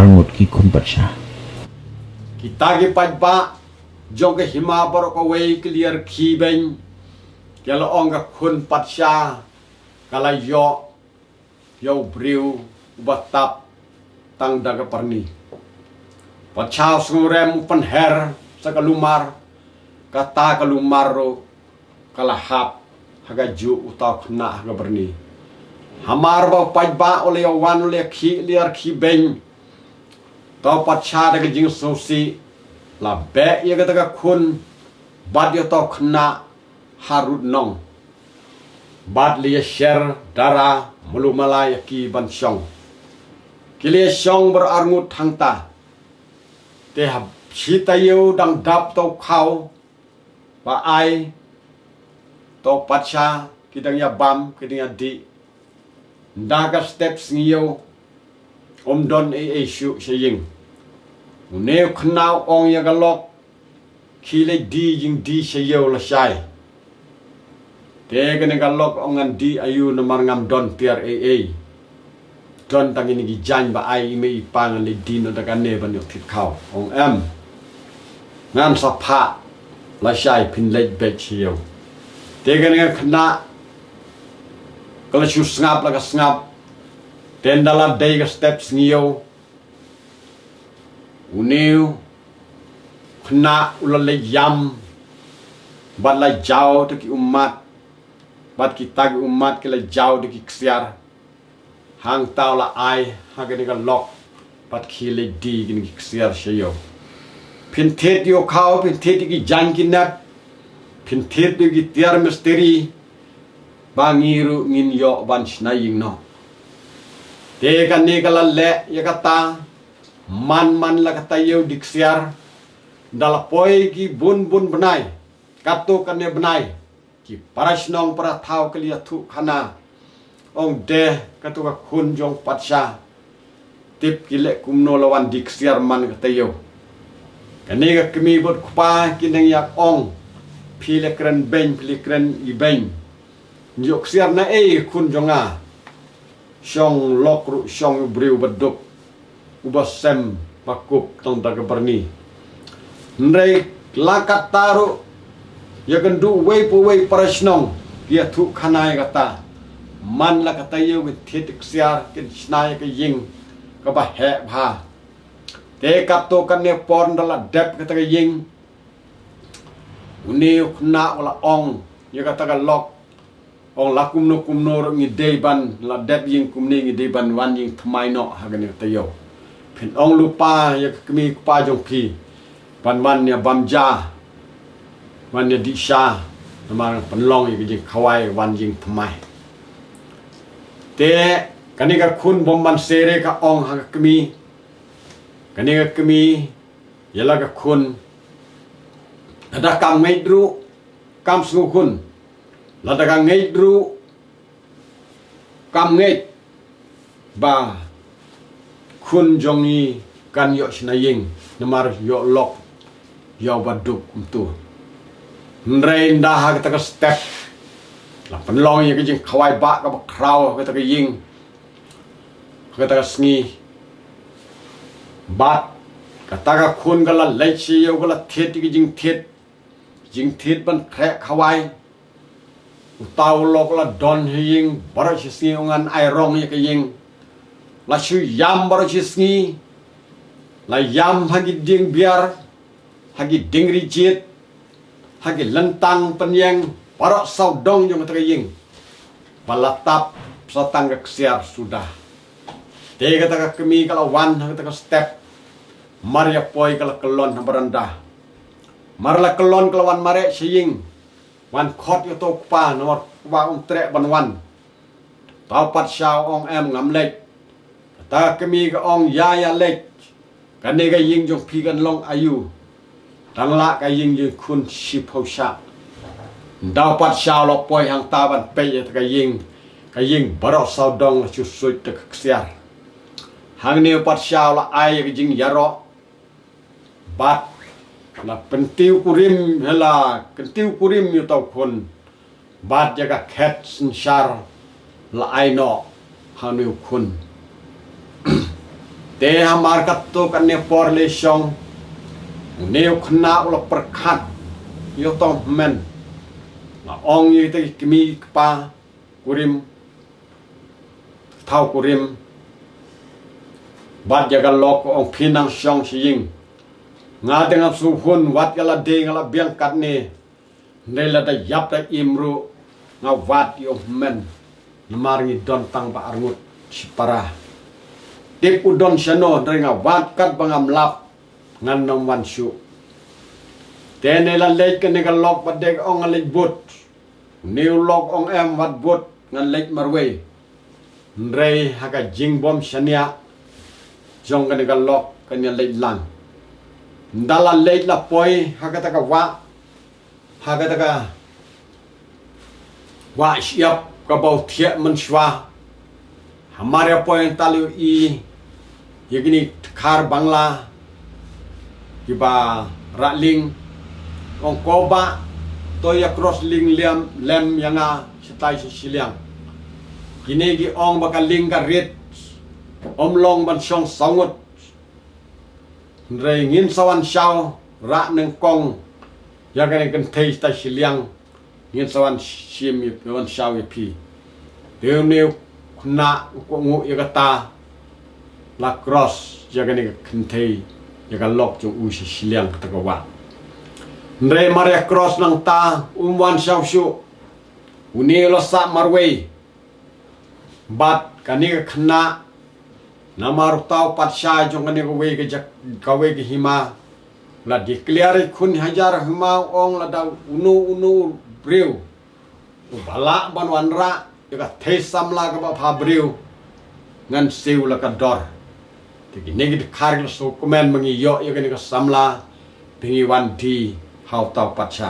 arngot ki khun patsha kita ki padba jong ke hima bor ko wei clear khi ben kala ong ka khun patsha kala yo briu batap tang daga parni patsha surem pan her sakalumar kata kalumar ro kala hap haga ju utak na haga berni hamar ba padba ole wan ole khi liar khi ben to patsha daga jing sosi la be ye kata khun bad yo to khna harut nong bad liya sher dara mulu malaya ki ban syong kilia syong berarngut hangta te hab chita yo dang dap to khau ba ai to patsha kidang ya bam kidang ya di daga steps ngiyo don e shu shaying une khnau ong ya galok khile di jing di shayo la shai te gane galok ongan di ayu namar ngam don piar don tangini gi jan ba ai me ipang le di no daga ne ban yok thit khau ong em ngam sa pha la shai pin le be chiyo te gane khna kalau shu ngap la ka ngap ten dalam day ka steps ngiyo uniu khna ulale yam bat la jauh te ki umat bat kita ki umat ke la jauh de ki ksiar hang tau la ai hagani ka lok bat khile di gin ki ksiar shayo pin thet yo khau pin thet ki jan ki nat pin thet ki tiar misteri bangiru ngin yo ban snaying no te kan ne kala le ya kata man la kata yo diksiar dala poi ki bun benai kato kan ne benai ki parasnong para thau kelia thu khana ong de kato ka khun jong patsha tip ki le kumno lawan diksiar man kata yo kane ka kemi bot kpa kineng yak ong phile kren ben phile kren i ben yok siar na khun jonga syong lokru syong briu beduk ubasem pakup tong daga berni ndrei lakat taru ya kendu wei po wei parasnong dia thu khanai kata man la kata yo with thitik siar kin snai ka ying ka ba he bha te kap to kan ne pon dala dep kata ka ying uni khna wala ong ya kata ka lok ong lakum no kumno ngi deban la dep ying kumni ngi deban wan ying thmai no hagani kata yo phin ong lupa ya kmi pa jong phi wan ya bamja wan ya disha namang penlong ya jing khawai wan jing thmai te kanika khun bomban sere ka ong ha kmi kanika kmi yala ka khun ada kam meidru kam sungu khun lada ka ngeidru kam ngeid ba khun jongi kan yo snaying namar yo lok yo baduk umtu ndrei nda ha ka step la penlong ye jing khawai ba ka kraw ka ying ka sngi bat kata ka khun ka la lechi yo ka la thet ki jing thet ban khre khawai utau lok la don ying bara sngi ungan ai rong ye ka ying la shu yam bara sngi la yam hagi ding biar hagi ding rijit hagi lentang penyeng para saudong yang kata ying balatap satang keksiar sudah te kata kemi kalau wan kata step maria poi kalau kelon beranda marla kelon kelawan mare siying wan khot yo to pa nomor wa tre ban wan tau pat sao ong em ngam lek ta kemi ka ong ya lek kan ne ga ying jong pi kan long ayu tang la ka ying je khun ship ho sha dau pat sao lo poi hang ta ban pe ka ying baro sao dong chu sui te ksiar hang ne pat sao la ai ka jing yaro bat la pentiu kurim hela pentiu kurim yu tau khun bat jaga khet sinshar la ai no hanu khun te te hamar katu kan ne por le song neu khna ula perkhat yo tong men na ong yi te kimi pa kurim thau kurim bat jaga lok ong phinang song sing nga dengan suhun wat kala de ngala biang kat ne nela da yap da imru nga wat yo men maringi don tang ba arngut sipara tip udon sano dari nga wat kat bangam lap ngan nom wan su tenela lek ke nega lok ba de ong lek but new lok ong em wat but ngan lek marwe ndrei haga jingbom shania jong ke nega lok kan ya lek lang ndala lek la poi haga taka wa siap ka bau thia man shwa हमारे पॉइंट तालु ई यगिनी खार बांग्ला किबा रालिंग ong koba to ya cross ling lem yanga sitai siliang kini gi ong baka ling ka rit long ban song sangut rei ngin sawan shao ra neng kong ya kan thei sta siliang ngin sawan sim yi wan shao yi pi deu neu na ko ngu yagata la cross jagani kentei yaga lok chung u siliang tagawa ndre maria cross nang ta umwan shaw shu uni lo sa marwei bat kani khna namar tau patsha jong kani we ga we ge hima la declare khun hajar hima ong la da unu breu bala banwan ra yaga thei samla ka ba phabriu ngan siu la ka dor tiki negit kharil so komen mangi yo yaga ni ka samla pingi wan ti hau tau patsha